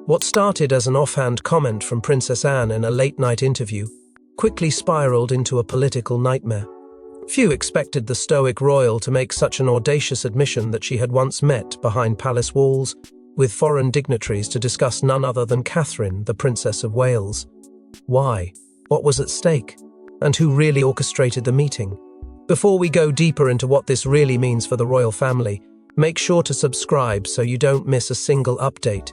What started as an offhand comment from Princess Anne in a late-night interview quickly spiraled into a political nightmare. Few expected the stoic royal to make such an audacious admission that she had once met behind palace walls with foreign dignitaries to discuss none other than Catherine, the Princess of Wales. Why? What was at stake? And who really orchestrated the meeting? Before we go deeper into what this really means for the royal family, make sure to subscribe so you don't miss a single update.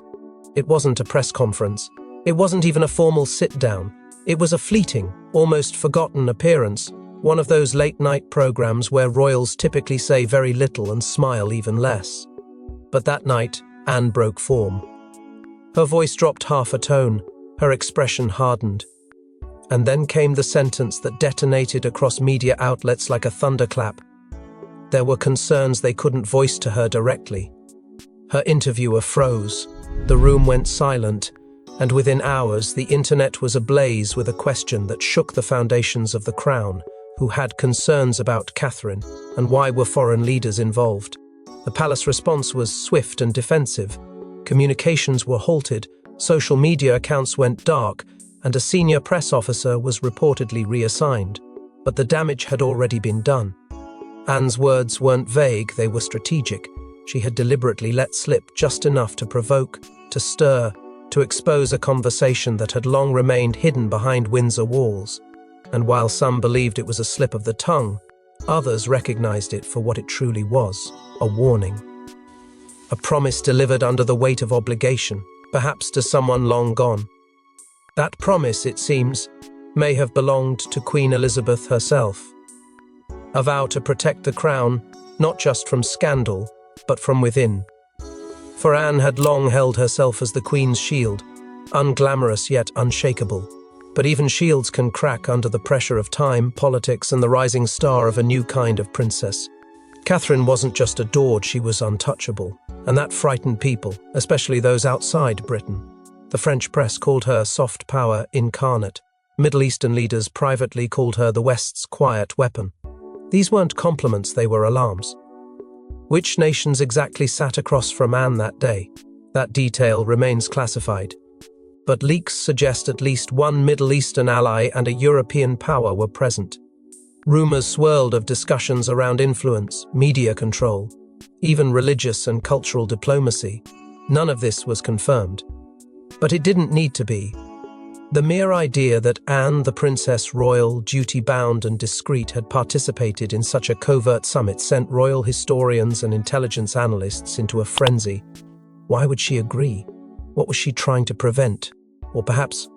It wasn't a press conference. It wasn't even a formal sit-down. It was a fleeting, almost forgotten appearance, one of those late-night programs where royals typically say very little and smile even less. But that night, Anne broke form. Her voice dropped half a tone, her expression hardened. And then came the sentence that detonated across media outlets like a thunderclap. There were concerns they couldn't voice to her directly. Her interviewer froze. The room went silent, and within hours the internet was ablaze with a question that shook the foundations of the crown. Who had concerns about Catherine, and why were foreign leaders involved? The palace response was swift and defensive. Communications were halted, social media accounts went dark, and a senior press officer was reportedly reassigned. But the damage had already been done. Anne's words weren't vague, they were strategic. She had deliberately let slip just enough to provoke, to stir, to expose a conversation that had long remained hidden behind Windsor walls. And while some believed it was a slip of the tongue, others recognized it for what it truly was, a warning. A promise delivered under the weight of obligation, perhaps to someone long gone. That promise, it seems, may have belonged to Queen Elizabeth herself. A vow to protect the crown, not just from scandal, but from within. For Anne had long held herself as the Queen's shield, unglamorous yet unshakable. But even shields can crack under the pressure of time, politics, and the rising star of a new kind of princess. Catherine wasn't just adored, she was untouchable, and that frightened people, especially those outside Britain. The French press called her soft power incarnate. Middle Eastern leaders privately called her the West's quiet weapon. These weren't compliments, they were alarms. Which nations exactly sat across from Anne that day? That detail remains classified. But leaks suggest at least one Middle Eastern ally and a European power were present. Rumors swirled of discussions around influence, media control, even religious and cultural diplomacy. None of this was confirmed. But it didn't need to be. The mere idea that Anne, the Princess Royal, duty-bound and discreet, had participated in such a covert summit sent royal historians and intelligence analysts into a frenzy. Why would she agree? What was she trying to prevent? Or perhaps,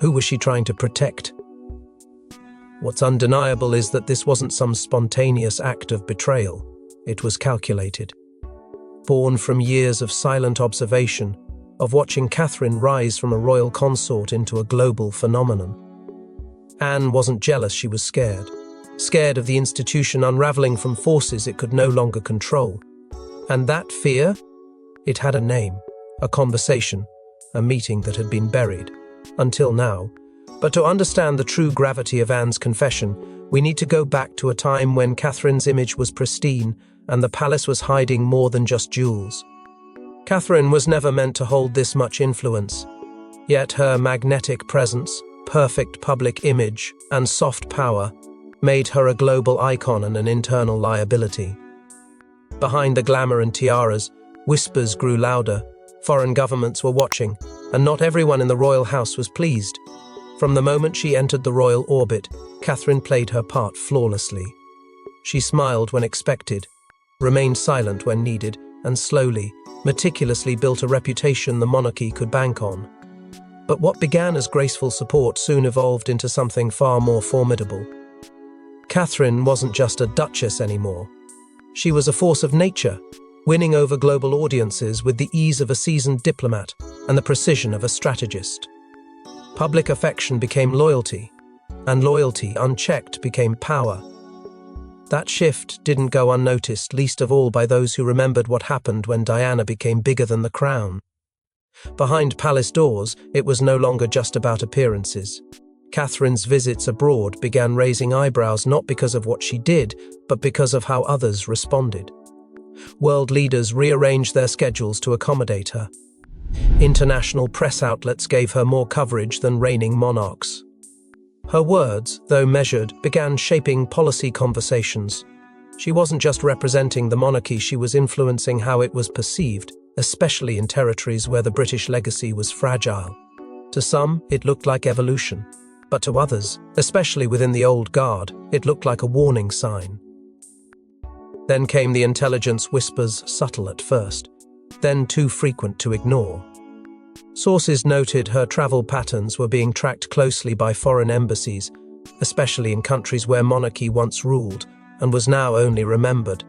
who was she trying to protect? What's undeniable is that this wasn't some spontaneous act of betrayal. It was calculated. Born from years of silent observation, of watching Catherine rise from a royal consort into a global phenomenon. Anne wasn't jealous, she was scared. Scared of the institution unraveling from forces it could no longer control. And that fear? It had a name. A conversation, a meeting that had been buried, until now. But to understand the true gravity of Anne's confession, we need to go back to a time when Catherine's image was pristine and the palace was hiding more than just jewels. Catherine was never meant to hold this much influence, yet her magnetic presence, perfect public image, and soft power made her a global icon and an internal liability. Behind the glamour and tiaras, whispers grew louder. Foreign governments were watching, and not everyone in the royal house was pleased. From the moment she entered the royal orbit, Catherine played her part flawlessly. She smiled when expected, remained silent when needed, and slowly, meticulously built a reputation the monarchy could bank on. But what began as graceful support soon evolved into something far more formidable. Catherine wasn't just a duchess anymore. She was a force of nature, winning over global audiences with the ease of a seasoned diplomat and the precision of a strategist. Public affection became loyalty, and loyalty, unchecked, became power. That shift didn't go unnoticed, least of all by those who remembered what happened when Diana became bigger than the crown. Behind palace doors, it was no longer just about appearances. Catherine's visits abroad began raising eyebrows not because of what she did, but because of how others responded. World leaders rearranged their schedules to accommodate her. International press outlets gave her more coverage than reigning monarchs. Her words, though measured, began shaping policy conversations. She wasn't just representing the monarchy, she was influencing how it was perceived, especially in territories where the British legacy was fragile. To some, it looked like evolution, but to others, especially within the old guard, it looked like a warning sign. Then came the intelligence whispers, subtle at first, then too frequent to ignore. Sources noted her travel patterns were being tracked closely by foreign embassies, especially in countries where monarchy once ruled and was now only remembered.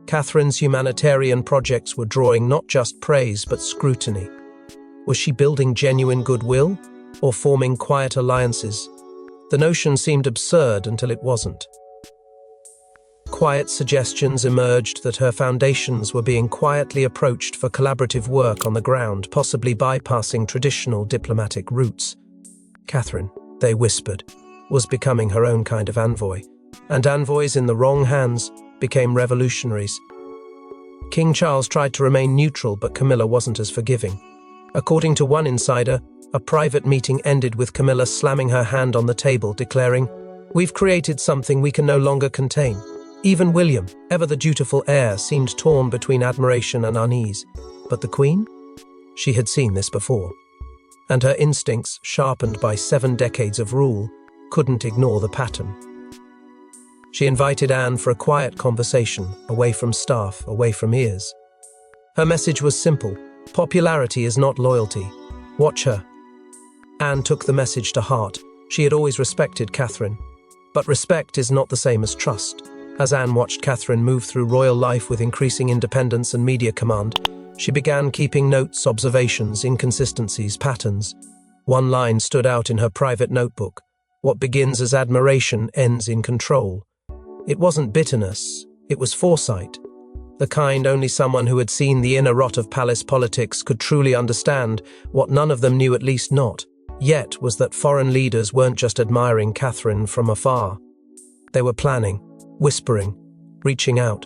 Catherine's humanitarian projects were drawing not just praise but scrutiny. Was she building genuine goodwill or forming quiet alliances? The notion seemed absurd until it wasn't. Quiet suggestions emerged that her foundations were being quietly approached for collaborative work on the ground, possibly bypassing traditional diplomatic routes. Catherine, they whispered, was becoming her own kind of envoy, and envoys in the wrong hands became revolutionaries. King Charles tried to remain neutral, but Camilla wasn't as forgiving. According to one insider, a private meeting ended with Camilla slamming her hand on the table, declaring, "We've created something we can no longer contain." Even William, ever the dutiful heir, seemed torn between admiration and unease. But the Queen? She had seen this before. And her instincts, sharpened by 7 decades of rule, couldn't ignore the pattern. She invited Anne for a quiet conversation, away from staff, away from ears. Her message was simple: popularity is not loyalty. Watch her. Anne took the message to heart. She had always respected Catherine. But respect is not the same as trust. As Anne watched Catherine move through royal life with increasing independence and media command, she began keeping notes, observations, inconsistencies, patterns. One line stood out in her private notebook: "What begins as admiration ends in control." It wasn't bitterness, it was foresight. The kind only someone who had seen the inner rot of palace politics could truly understand. What none of them knew, at least not yet, was that foreign leaders weren't just admiring Catherine from afar. They were planning, whispering, reaching out.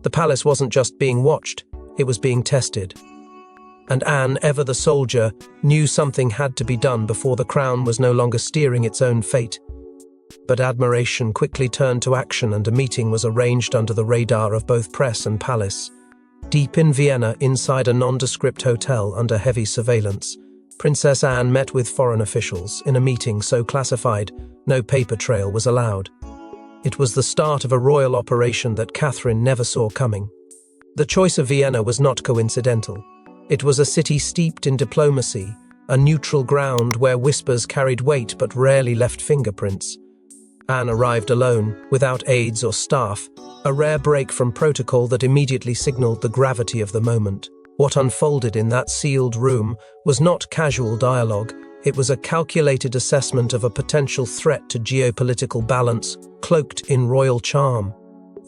The palace wasn't just being watched, it was being tested. And Anne, ever the soldier, knew something had to be done before the crown was no longer steering its own fate. But admiration quickly turned to action, and a meeting was arranged under the radar of both press and palace. Deep in Vienna, inside a nondescript hotel under heavy surveillance, Princess Anne met with foreign officials in a meeting so classified no paper trail was allowed. It was the start of a royal operation that Catherine never saw coming. The choice of Vienna was not coincidental. It was a city steeped in diplomacy, a neutral ground where whispers carried weight but rarely left fingerprints. Anne arrived alone, without aides or staff, a rare break from protocol that immediately signaled the gravity of the moment. What unfolded in that sealed room was not casual dialogue. It was a calculated assessment of a potential threat to geopolitical balance, cloaked in royal charm.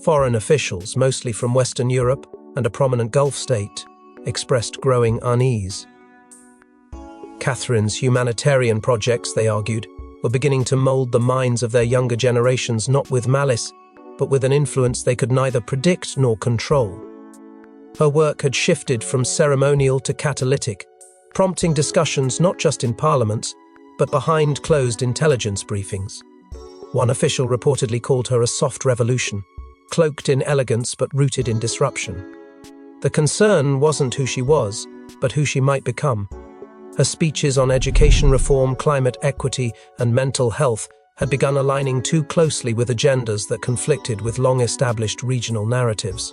Foreign officials, mostly from Western Europe and a prominent Gulf state, expressed growing unease. Catherine's humanitarian projects, they argued, were beginning to mold the minds of their younger generations, not with malice, but with an influence they could neither predict nor control. Her work had shifted from ceremonial to catalytic, prompting discussions not just in parliaments, but behind closed intelligence briefings. One official reportedly called her a soft revolution, cloaked in elegance but rooted in disruption. The concern wasn't who she was, but who she might become. Her speeches on education reform, climate equity, and mental health had begun aligning too closely with agendas that conflicted with long-established regional narratives.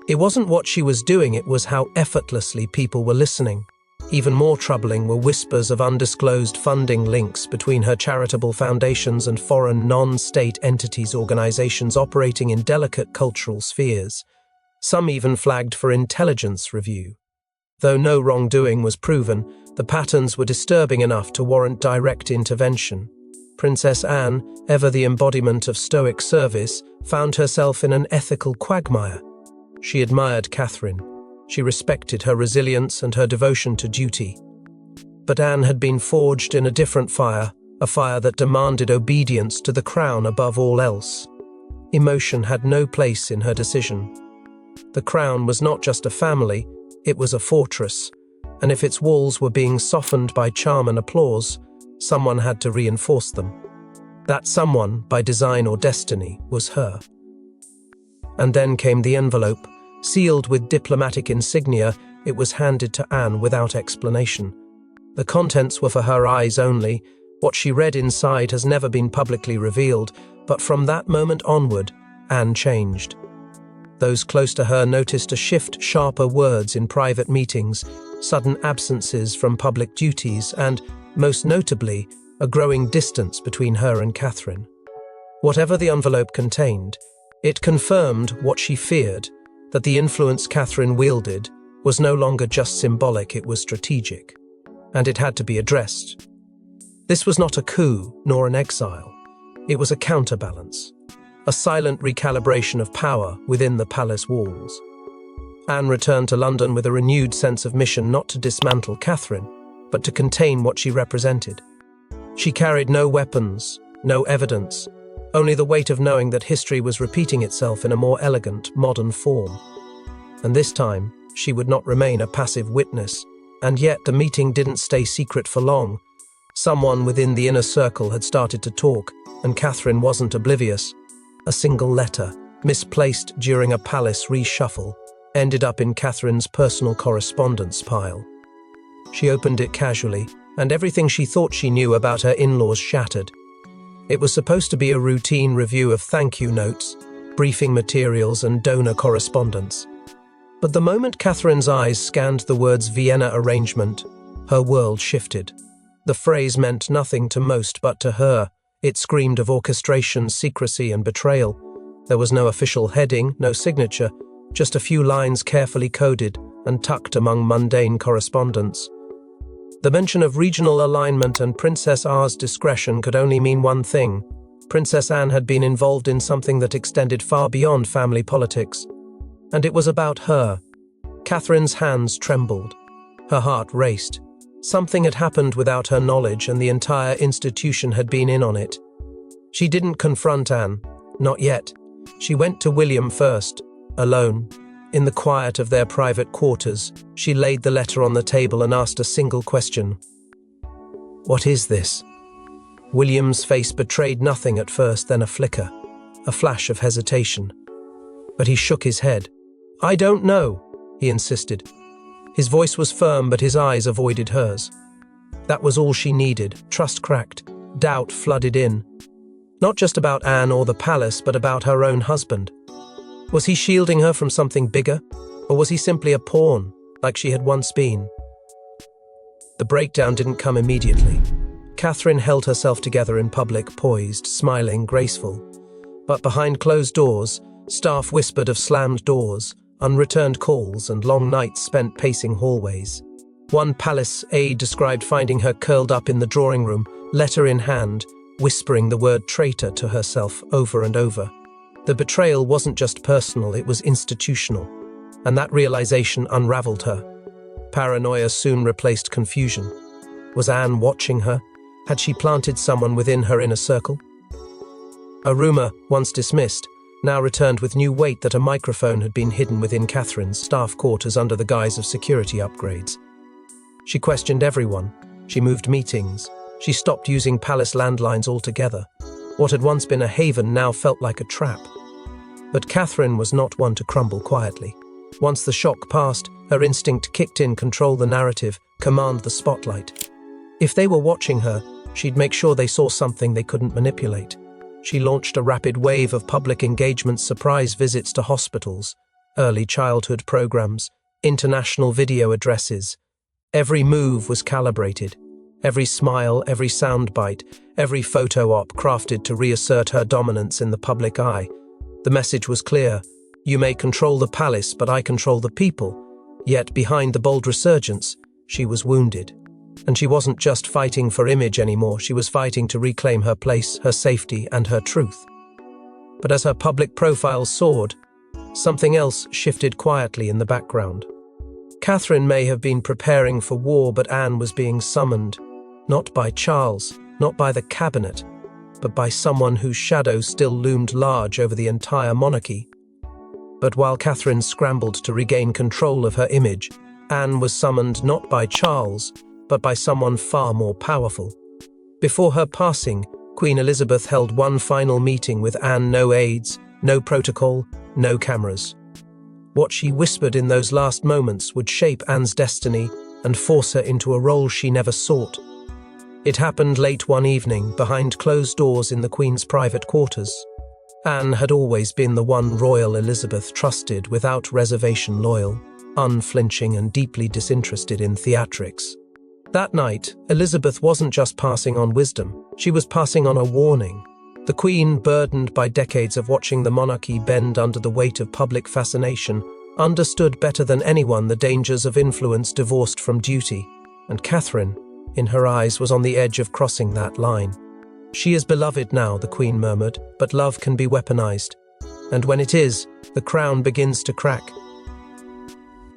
It wasn't what she was doing, it was how effortlessly people were listening. Even more troubling were whispers of undisclosed funding links between her charitable foundations and foreign non-state entities, organizations operating in delicate cultural spheres. Some even flagged for intelligence review. Though no wrongdoing was proven, the patterns were disturbing enough to warrant direct intervention. Princess Anne, ever the embodiment of stoic service, found herself in an ethical quagmire. She admired Catherine. She respected her resilience and her devotion to duty. But Anne had been forged in a different fire, a fire that demanded obedience to the crown above all else. Emotion had no place in her decision. The crown was not just a family, it was a fortress, and if its walls were being softened by charm and applause, someone had to reinforce them. That someone, by design or destiny, was her. And then came the envelope. Sealed with diplomatic insignia, it was handed to Anne without explanation. The contents were for her eyes only. What she read inside has never been publicly revealed, but from that moment onward, Anne changed. Those close to her noticed a shift, sharper words in private meetings, sudden absences from public duties, and, most notably, a growing distance between her and Catherine. Whatever the envelope contained, it confirmed what she feared, that the influence Catherine wielded was no longer just symbolic, it was strategic. And it had to be addressed. This was not a coup, nor an exile. It was a counterbalance, a silent recalibration of power within the palace walls. Anne returned to London with a renewed sense of mission, not to dismantle Catherine, but to contain what she represented. She carried no weapons, no evidence, only the weight of knowing that history was repeating itself in a more elegant, modern form. And this time, she would not remain a passive witness. And yet the meeting didn't stay secret for long. Someone within the inner circle had started to talk, and Catherine wasn't oblivious. A single letter, misplaced during a palace reshuffle, ended up in Catherine's personal correspondence pile. She opened it casually, and everything she thought she knew about her in-laws shattered. It was supposed to be a routine review of thank you notes, briefing materials, and donor correspondence. But the moment Catherine's eyes scanned the words Vienna arrangement, her world shifted. The phrase meant nothing to most, but to her, it screamed of orchestration, secrecy, and betrayal. There was no official heading, no signature, just a few lines carefully coded and tucked among mundane correspondence. The mention of regional alignment and Princess R's discretion could only mean one thing. Princess Anne had been involved in something that extended far beyond family politics. And it was about her. Catherine's hands trembled. Her heart raced. Something had happened without her knowledge, and the entire institution had been in on it. She didn't confront Anne. Not yet. She went to William first, alone. In the quiet of their private quarters, she laid the letter on the table and asked a single question. "What is this?" William's face betrayed nothing at first, then a flicker, a flash of hesitation. But he shook his head. "I don't know," he insisted. His voice was firm, but his eyes avoided hers. That was all she needed. Trust cracked. Doubt flooded in. Not just about Anne or the palace, but about her own husband. Was he shielding her from something bigger? Or was he simply a pawn, like she had once been? The breakdown didn't come immediately. Catherine held herself together in public, poised, smiling, graceful. But behind closed doors, staff whispered of slammed doors, unreturned calls, and long nights spent pacing hallways. One palace aide described finding her curled up in the drawing room, letter in hand, whispering the word traitor to herself over and over. The betrayal wasn't just personal, it was institutional, and that realization unraveled her. Paranoia soon replaced confusion. Was Anne watching her? Had she planted someone within her inner circle? A rumor, once dismissed, now returned with new weight that a microphone had been hidden within Catherine's staff quarters under the guise of security upgrades. She questioned everyone. She moved meetings. She stopped using palace landlines altogether. What had once been a haven now felt like a trap. But Catherine was not one to crumble quietly. Once the shock passed, her instinct kicked in: control the narrative, command the spotlight. If they were watching her, she'd make sure they saw something they couldn't manipulate. She launched a rapid wave of public engagements, surprise visits to hospitals, early childhood programs, international video addresses. Every move was calibrated. Every smile, every soundbite, every photo op crafted to reassert her dominance in the public eye. The message was clear: you may control the palace, but I control the people. Yet behind the bold resurgence, she was wounded. And she wasn't just fighting for image anymore, she was fighting to reclaim her place, her safety, and her truth. But as her public profile soared, something else shifted quietly in the background. Catherine may have been preparing for war, but Anne was being summoned, not by Charles, not by the cabinet, but by someone whose shadow still loomed large over the entire monarchy. But while Catherine scrambled to regain control of her image, Anne was summoned not by Charles, but by someone far more powerful. Before her passing, Queen Elizabeth held one final meeting with Anne. No aides, no protocol, no cameras. What she whispered in those last moments would shape Anne's destiny and force her into a role she never sought. It happened late one evening, behind closed doors in the Queen's private quarters. Anne had always been the one royal Elizabeth trusted, without reservation loyal, unflinching and deeply disinterested in theatrics. That night, Elizabeth wasn't just passing on wisdom, she was passing on a warning. The Queen, burdened by decades of watching the monarchy bend under the weight of public fascination, understood better than anyone the dangers of influence divorced from duty, and Catherine, in her eyes, was on the edge of crossing that line. "She is beloved now," the Queen murmured, "but love can be weaponized. And when it is, the crown begins to crack."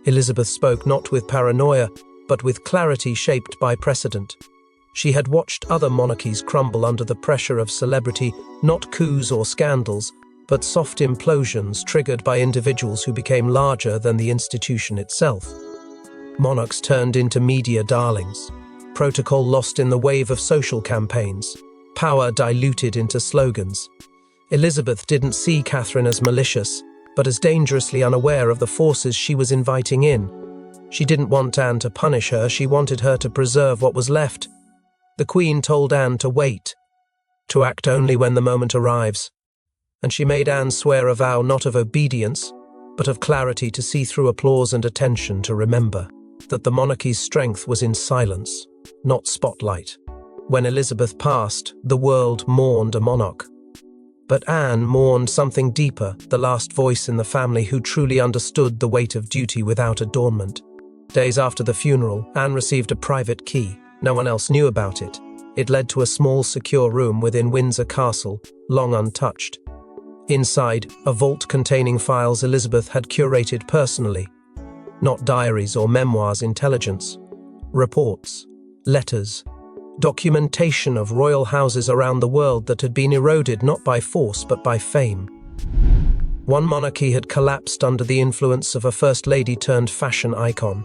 Elizabeth spoke not with paranoia, but with clarity shaped by precedent. She had watched other monarchies crumble under the pressure of celebrity, not coups or scandals, but soft implosions triggered by individuals who became larger than the institution itself. Monarchs turned into media darlings. Protocol lost in the wave of social campaigns. Power diluted into slogans. Elizabeth didn't see Catherine as malicious, but as dangerously unaware of the forces she was inviting in. She didn't want Anne to punish her, she wanted her to preserve what was left. The Queen told Anne to wait, to act only when the moment arrives. And she made Anne swear a vow not of obedience, but of clarity, to see through applause and attention, to remember that the monarchy's strength was in silence, not spotlight. When Elizabeth passed, the world mourned a monarch. But Anne mourned something deeper, the last voice in the family who truly understood the weight of duty without adornment. Days after the funeral, Anne received a private key. No one else knew about it. It led to a small, secure room within Windsor Castle, long untouched. Inside, a vault containing files Elizabeth had curated personally. Not diaries or memoirs, intelligence. Reports, letters, documentation of royal houses around the world that had been eroded not by force but by fame. One monarchy had collapsed under the influence of a first lady turned fashion icon.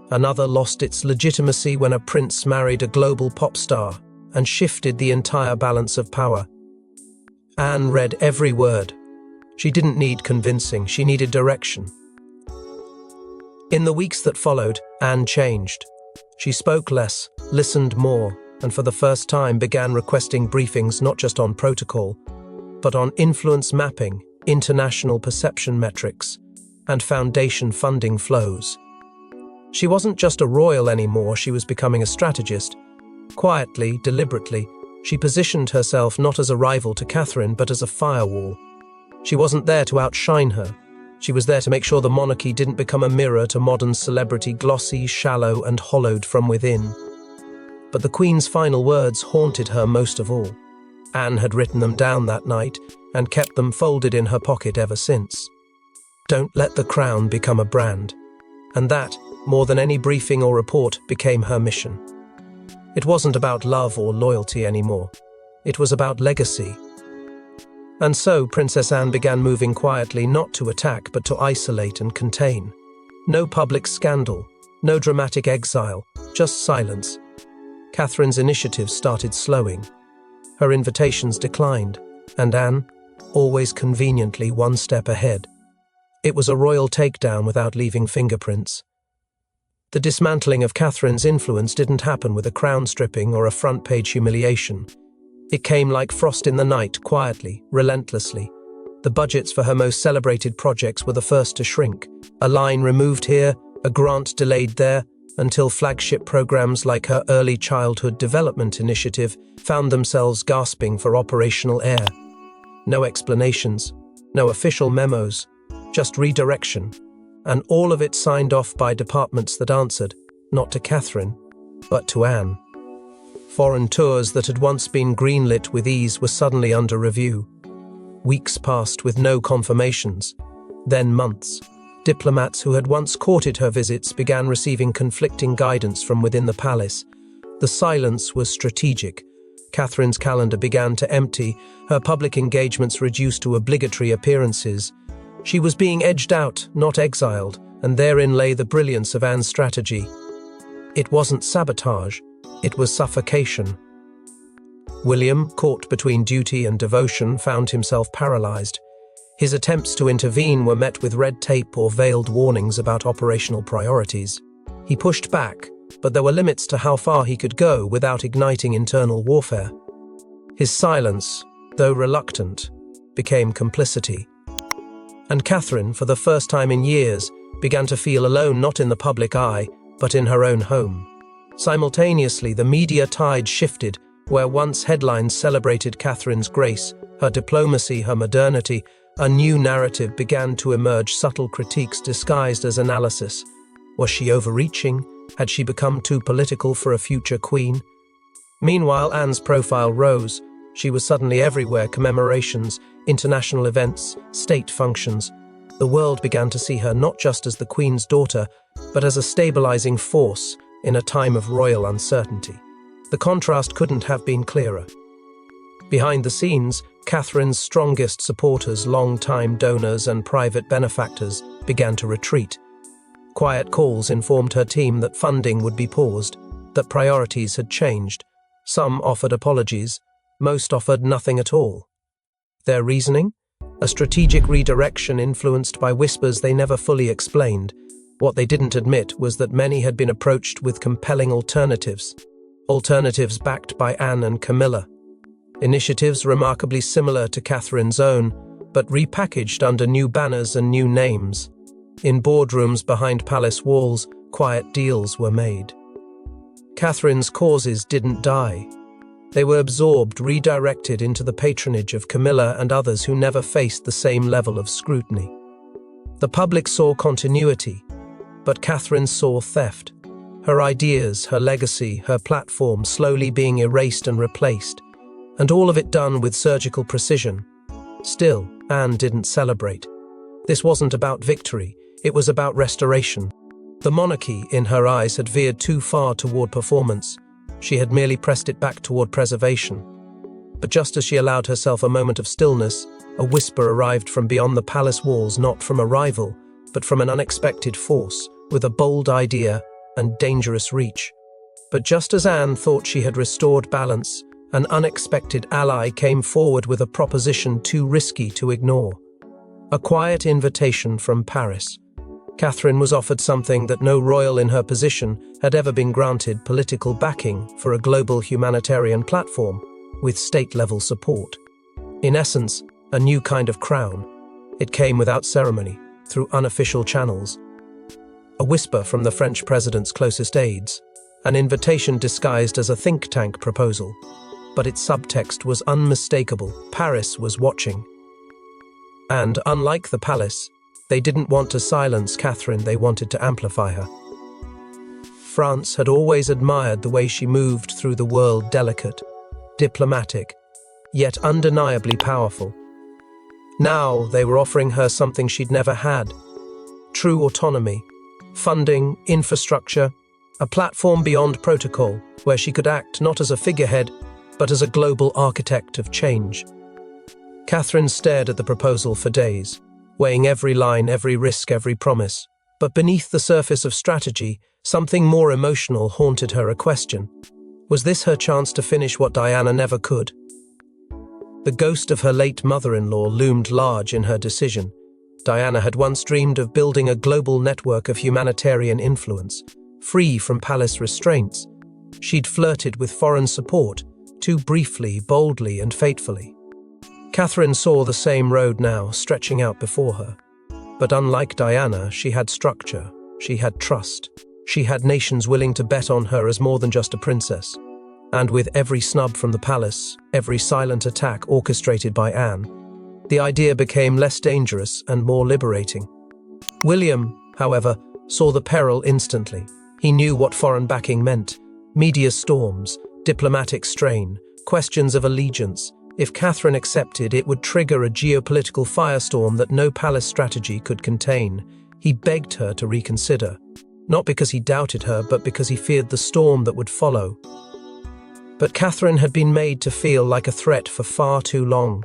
Another lost its legitimacy when a prince married a global pop star and shifted the entire balance of power. Anne read every word. She didn't need convincing, she needed direction. In the weeks that followed, Anne changed. She spoke less, listened more, and for the first time began requesting briefings not just on protocol, but on influence mapping, international perception metrics, and foundation funding flows. She wasn't just a royal anymore, she was becoming a strategist. Quietly, deliberately, she positioned herself not as a rival to Catherine, but as a firewall. She wasn't there to outshine her. She was there to make sure the monarchy didn't become a mirror to modern celebrity, glossy, shallow, and hollowed from within. But the Queen's final words haunted her most of all. Anne had written them down that night and kept them folded in her pocket ever since. Don't let the crown become a brand. And that, more than any briefing or report, became her mission. It wasn't about love or loyalty anymore. It was about legacy. And so Princess Anne began moving quietly, not to attack but to isolate and contain. No public scandal, no dramatic exile, just silence. Catherine's initiatives started slowing. Her invitations declined, and Anne, always conveniently one step ahead. It was a royal takedown without leaving fingerprints. The dismantling of Catherine's influence didn't happen with a crown stripping or a front-page humiliation. It came like frost in the night, quietly, relentlessly. The budgets for her most celebrated projects were the first to shrink. A line removed here, a grant delayed there, until flagship programs like her Early Childhood Development Initiative found themselves gasping for operational air. No explanations, no official memos, just redirection. And all of it signed off by departments that answered, not to Catherine, but to Anne. Foreign tours that had once been greenlit with ease were suddenly under review. Weeks passed with no confirmations, then months. Diplomats who had once courted her visits began receiving conflicting guidance from within the palace. The silence was strategic. Catherine's calendar began to empty, her public engagements reduced to obligatory appearances. She was being edged out, not exiled, and therein lay the brilliance of Anne's strategy. It wasn't sabotage, it was suffocation. William, caught between duty and devotion, found himself paralyzed. His attempts to intervene were met with red tape or veiled warnings about operational priorities. He pushed back, but there were limits to how far he could go without igniting internal warfare. His silence, though reluctant, became complicity. And Catherine, for the first time in years, began to feel alone not in the public eye, but in her own home. Simultaneously, the media tide shifted, where once headlines celebrated Catherine's grace, her diplomacy, her modernity, a new narrative began to emerge, subtle critiques disguised as analysis. Was she overreaching? Had she become too political for a future queen? Meanwhile, Anne's profile rose. She was suddenly everywhere: commemorations, international events, state functions. The world began to see her not just as the Queen's daughter, but as a stabilizing force in a time of royal uncertainty. The contrast couldn't have been clearer. Behind the scenes, Catherine's strongest supporters, long-time donors and private benefactors, began to retreat. Quiet calls informed her team that funding would be paused, that priorities had changed. Some offered apologies, most offered nothing at all. Their reasoning? A strategic redirection influenced by whispers they never fully explained. What they didn't admit was that many had been approached with compelling alternatives backed by Anne and Camilla. Initiatives remarkably similar to Catherine's own, but repackaged under new banners and new names. In boardrooms behind palace walls, quiet deals were made. Catherine's causes didn't die. They were absorbed, redirected into the patronage of Camilla and others who never faced the same level of scrutiny. The public saw continuity, but Catherine saw theft. Her ideas, her legacy, her platform slowly being erased and replaced, and all of it done with surgical precision. Still, Anne didn't celebrate. This wasn't about victory, it was about restoration. The monarchy, in her eyes, had veered too far toward performance. She had merely pressed it back toward preservation. But just as she allowed herself a moment of stillness, a whisper arrived from beyond the palace walls, not from a rival, but from an unexpected force, with a bold idea and dangerous reach. But just as Anne thought she had restored balance, an unexpected ally came forward with a proposition too risky to ignore. A quiet invitation from Paris. Catherine was offered something that no royal in her position had ever been granted: political backing for a global humanitarian platform with state-level support. In essence, a new kind of crown. It came without ceremony, through unofficial channels. A whisper from the French president's closest aides, an invitation disguised as a think tank proposal. But its subtext was unmistakable. Paris was watching. And, unlike the palace, they didn't want to silence Catherine, they wanted to amplify her. France had always admired the way she moved through the world, delicate, diplomatic, yet undeniably powerful. Now they were offering her something she'd never had: true autonomy, funding, infrastructure, a platform beyond protocol where she could act not as a figurehead, but as a global architect of change. Catherine stared at the proposal for days, weighing every line, every risk, every promise. But beneath the surface of strategy, something more emotional haunted her: a question. Was this her chance to finish what Diana never could? The ghost of her late mother-in-law loomed large in her decision. Diana had once dreamed of building a global network of humanitarian influence, free from palace restraints. She'd flirted with foreign support, too briefly, boldly, and fatefully. Catherine saw the same road now, stretching out before her. But unlike Diana, she had structure, she had trust, she had nations willing to bet on her as more than just a princess. And with every snub from the palace, every silent attack orchestrated by Anne, the idea became less dangerous and more liberating. William, however, saw the peril instantly. He knew what foreign backing meant: media storms, diplomatic strain, questions of allegiance. If Catherine accepted, it would trigger a geopolitical firestorm that no palace strategy could contain. He begged her to reconsider, not because he doubted her, but because he feared the storm that would follow. But Catherine had been made to feel like a threat for far too long.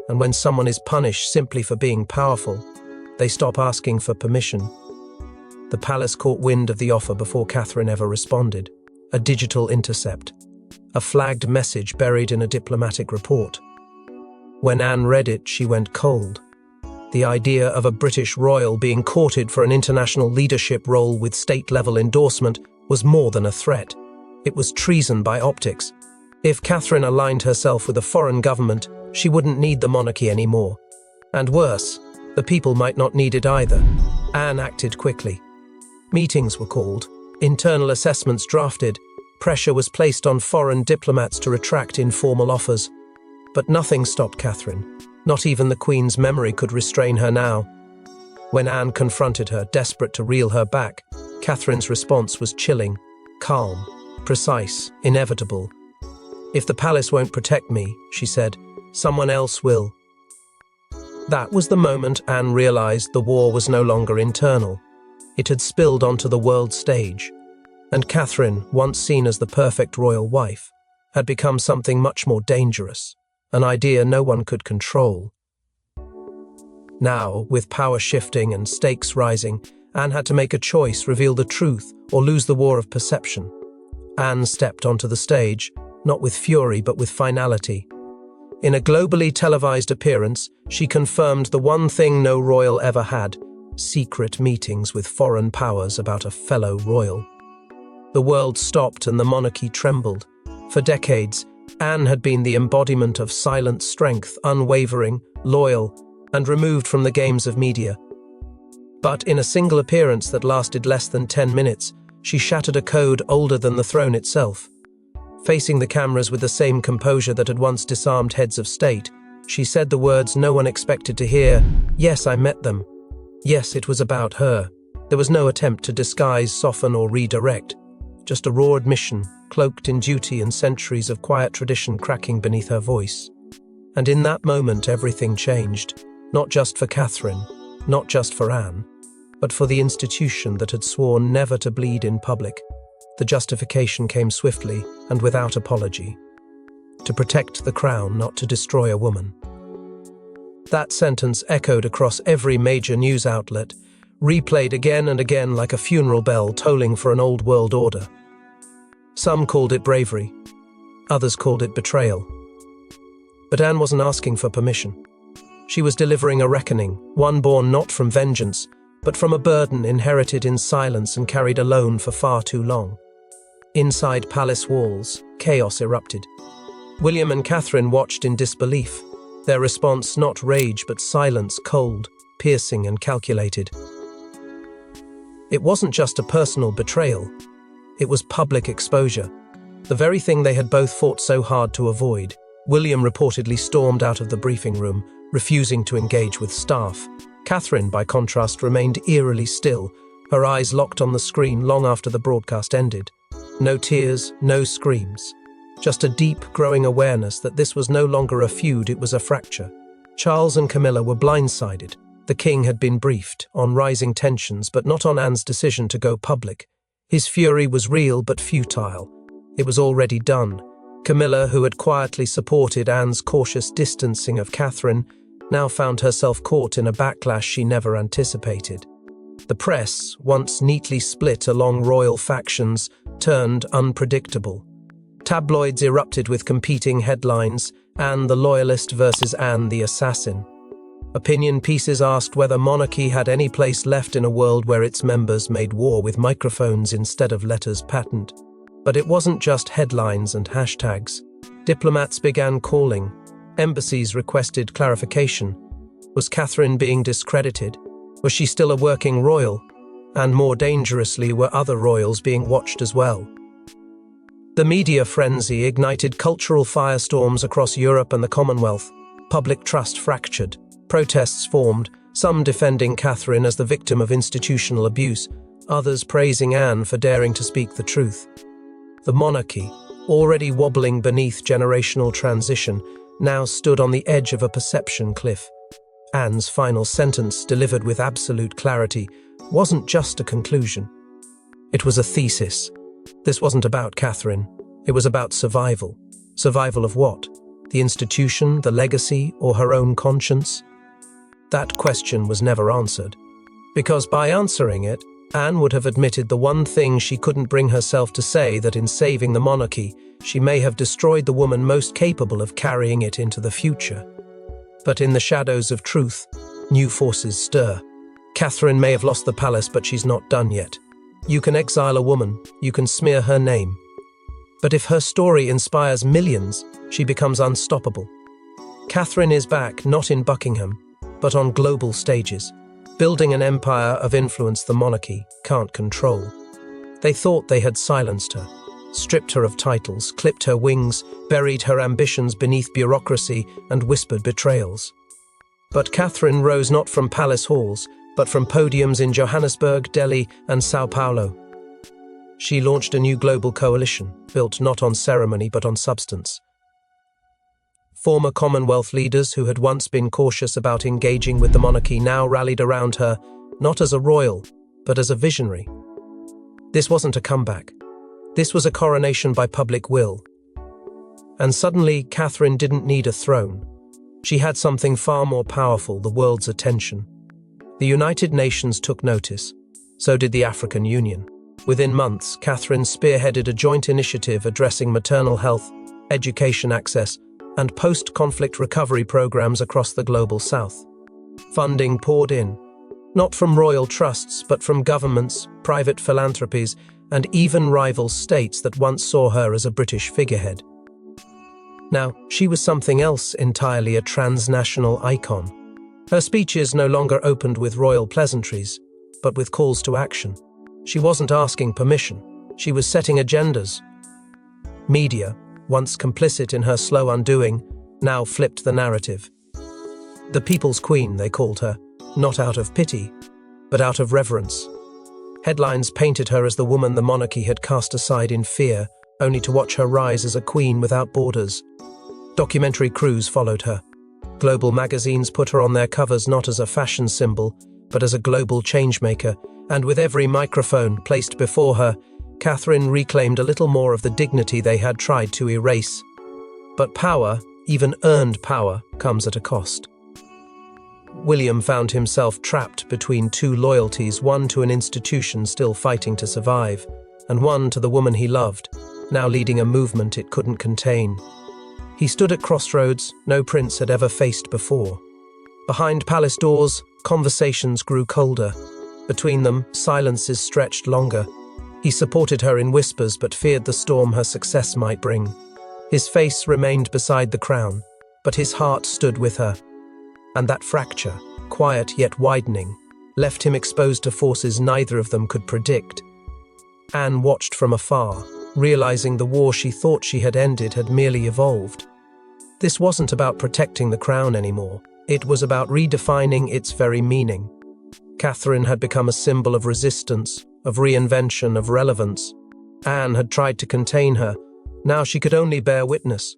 And when someone is punished simply for being powerful, they stop asking for permission. The palace caught wind of the offer before Catherine ever responded. A digital intercept. A flagged message buried in a diplomatic report. When Anne read it, she went cold. The idea of a British royal being courted for an international leadership role with state-level endorsement was more than a threat. It was treason by optics. If Catherine aligned herself with a foreign government, she wouldn't need the monarchy anymore. And worse, the people might not need it either. Anne acted quickly. Meetings were called, internal assessments drafted, pressure was placed on foreign diplomats to retract informal offers. But nothing stopped Catherine. Not even the Queen's memory could restrain her now. When Anne confronted her, desperate to reel her back, Catherine's response was chilling, calm, precise, inevitable. "If the palace won't protect me," she said, "someone else will." That was the moment Anne realized the war was no longer internal. It had spilled onto the world stage. And Catherine, once seen as the perfect royal wife, had become something much more dangerous, an idea no one could control. Now, with power shifting and stakes rising, Anne had to make a choice, reveal the truth, or lose the war of perception. Anne stepped onto the stage, not with fury but with finality. In a globally televised appearance, she confirmed the one thing no royal ever had: secret meetings with foreign powers about a fellow royal. The world stopped and the monarchy trembled. For decades, Anne had been the embodiment of silent strength, unwavering, loyal, and removed from the games of media. But in a single appearance that lasted less than 10 minutes, she shattered a code older than the throne itself. Facing the cameras with the same composure that had once disarmed heads of state, she said the words no one expected to hear. Yes, I met them. Yes, it was about her. There was no attempt to disguise, soften, or redirect. Just a raw admission, cloaked in duty and centuries of quiet tradition cracking beneath her voice. And in that moment, everything changed. Not just for Catherine, not just for Anne, but for the institution that had sworn never to bleed in public. The justification came swiftly and without apology. To protect the crown, not to destroy a woman. That sentence echoed across every major news outlet, replayed again and again like a funeral bell tolling for an old world order. Some called it bravery, others called it betrayal. But Anne wasn't asking for permission. She was delivering a reckoning, one born not from vengeance, but from a burden inherited in silence and carried alone for far too long. Inside palace walls, chaos erupted. William and Catherine watched in disbelief, their response not rage but silence, cold, piercing and calculated. It wasn't just a personal betrayal, it was public exposure, the very thing they had both fought so hard to avoid. William reportedly stormed out of the briefing room, refusing to engage with staff. Catherine, by contrast, remained eerily still, her eyes locked on the screen long after the broadcast ended. No tears, no screams. Just a deep, growing awareness that this was no longer a feud, it was a fracture. Charles and Camilla were blindsided. The king had been briefed on rising tensions, but not on Anne's decision to go public. His fury was real but futile. It was already done. Camilla, who had quietly supported Anne's cautious distancing of Catherine, now found herself caught in a backlash she never anticipated. The press, once neatly split along royal factions, turned unpredictable. Tabloids erupted with competing headlines: Anne the loyalist versus Anne the assassin. Opinion pieces asked whether monarchy had any place left in a world where its members made war with microphones instead of letters patent. But it wasn't just headlines and hashtags. Diplomats began calling. Embassies requested clarification. Was Catherine being discredited? Was she still a working royal? And more dangerously, were other royals being watched as well? The media frenzy ignited cultural firestorms across Europe and the Commonwealth. Public trust fractured. Protests formed, some defending Catherine as the victim of institutional abuse, others praising Anne for daring to speak the truth. The monarchy, already wobbling beneath generational transition, now stood on the edge of a perception cliff. Anne's final sentence, delivered with absolute clarity, wasn't just a conclusion. It was a thesis. This wasn't about Catherine. It was about survival. Survival of what? The institution, the legacy, or her own conscience? That question was never answered. Because by answering it, Anne would have admitted the one thing she couldn't bring herself to say, that in saving the monarchy, she may have destroyed the woman most capable of carrying it into the future. But in the shadows of truth, new forces stir. Catherine may have lost the palace, but she's not done yet. You can exile a woman, you can smear her name. But if her story inspires millions, she becomes unstoppable. Catherine is back, not in Buckingham, but on global stages, building an empire of influence the monarchy can't control. They thought they had silenced her, stripped her of titles, clipped her wings, buried her ambitions beneath bureaucracy and whispered betrayals. But Catherine rose not from palace halls, but from podiums in Johannesburg, Delhi, and Sao Paulo. She launched a new global coalition, built not on ceremony but on substance. Former Commonwealth leaders who had once been cautious about engaging with the monarchy now rallied around her, not as a royal, but as a visionary. This wasn't a comeback. This was a coronation by public will. And suddenly, Catherine didn't need a throne. She had something far more powerful, the world's attention. The United Nations took notice. So did the African Union. Within months, Catherine spearheaded a joint initiative addressing maternal health, education access, and post-conflict recovery programs across the global south. Funding poured in, not from royal trusts, but from governments, private philanthropies, and even rival states that once saw her as a British figurehead. Now, she was something else entirely, a transnational icon. Her speeches no longer opened with royal pleasantries, but with calls to action. She wasn't asking permission, she was setting agendas. Media, once complicit in her slow undoing, now flipped the narrative. The People's Queen, they called her, not out of pity, but out of reverence. Headlines painted her as the woman the monarchy had cast aside in fear, only to watch her rise as a queen without borders. Documentary crews followed her. Global magazines put her on their covers not as a fashion symbol, but as a global changemaker, and with every microphone placed before her, Catherine reclaimed a little more of the dignity they had tried to erase. But power, even earned power, comes at a cost. William found himself trapped between two loyalties, one to an institution still fighting to survive, and one to the woman he loved, now leading a movement it couldn't contain. He stood at crossroads no prince had ever faced before. Behind palace doors, conversations grew colder. Between them, silences stretched longer. He supported her in whispers but feared the storm her success might bring. His face remained beside the crown, but his heart stood with her. And that fracture, quiet yet widening, left him exposed to forces neither of them could predict. Anne watched from afar, realizing the war she thought she had ended had merely evolved. This wasn't about protecting the crown anymore. It was about redefining its very meaning. Catherine had become a symbol of resistance, of reinvention, of relevance. Anne had tried to contain her. Now she could only bear witness.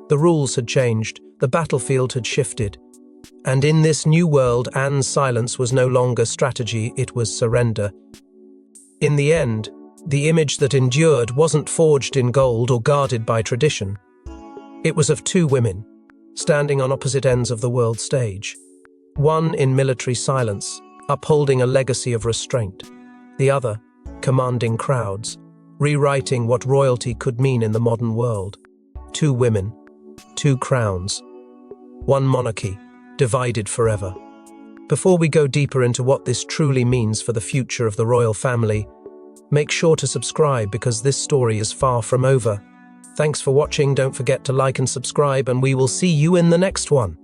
The rules had changed, the battlefield had shifted. And in this new world, Anne's silence was no longer strategy, it was surrender. In the end, the image that endured wasn't forged in gold or guarded by tradition. It was of two women, standing on opposite ends of the world stage. One in military silence, upholding a legacy of restraint. The other, commanding crowds, rewriting what royalty could mean in the modern world. Two women, two crowns, one monarchy, divided forever. Before we go deeper into what this truly means for the future of the royal family, make sure to subscribe because this story is far from over. Thanks for watching, don't forget to like and subscribe, and we will see you in the next one.